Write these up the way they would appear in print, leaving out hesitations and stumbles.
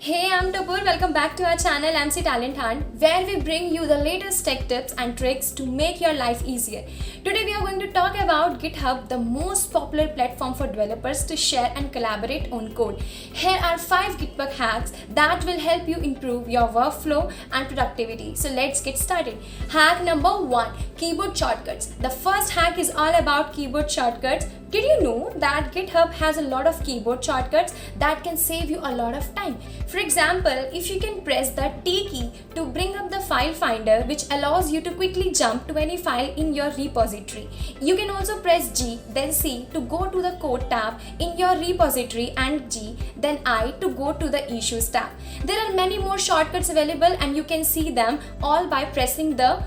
Hey, I'm Topur. Welcome back to our channel MC Talent Hunt, where we bring you the latest tech tips and tricks to make your life easier. Today we are going to talk about GitHub, the most popular platform for developers to share and collaborate on code. Here are 5 GitHub hacks that will help you improve your workflow and productivity. So let's get started. Hack number 1, keyboard shortcuts. The first hack is all about keyboard shortcuts. Did you know that GitHub has a lot of keyboard shortcuts that can save you a lot of time? For example, if you can press the T key to bring up the file finder, which allows you to quickly jump to any file in your repository. You can also press G, then C to go to the code tab in your repository, and G, then I to go to the issues tab. There are many more shortcuts available and you can see them all by pressing the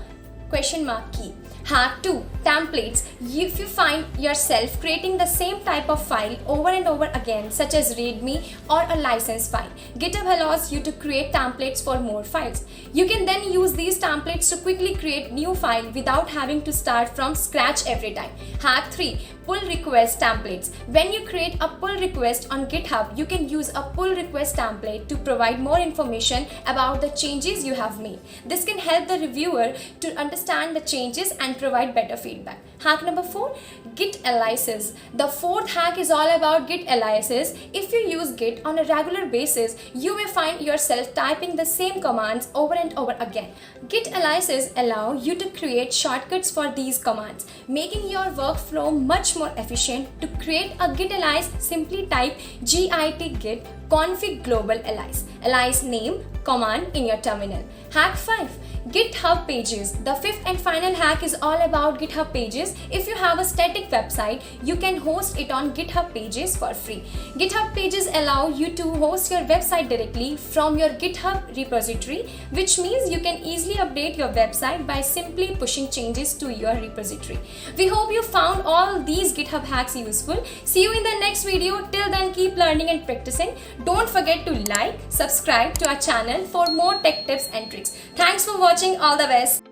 question mark key. Hack 2, templates. If you find yourself creating the same type of file over and over again, such as README or a license file, GitHub allows you to create templates for more files. You can then use these templates to quickly create new file without having to start from scratch every time. Hack 3, pull request templates. When you create a pull request on GitHub, you can use a pull request template to provide more information about the changes you have made. This can help the reviewer to understand the changes and provide better feedback. Hack number 4, Git aliases. The fourth hack is all about Git aliases. If you use Git on a regular basis, you may find yourself typing the same commands over and over again. Git aliases allow you to create shortcuts for these commands, making your workflow much more efficient. To create a Git alias, simply type git git config global alias name command in your terminal. Hack 5, GitHub pages. The fifth and final hack is all about GitHub pages. If you have a static website, you can host it on GitHub pages for free. GitHub pages allow you to host your website directly from your GitHub repository, which means you can easily update your website by simply pushing changes to your repository. We hope you found all these GitHub hacks useful. See you in the next video. Till then, keep learning and practicing. Don't forget to like, subscribe to our channel for more tech tips and tricks. Thanks for watching. All the best.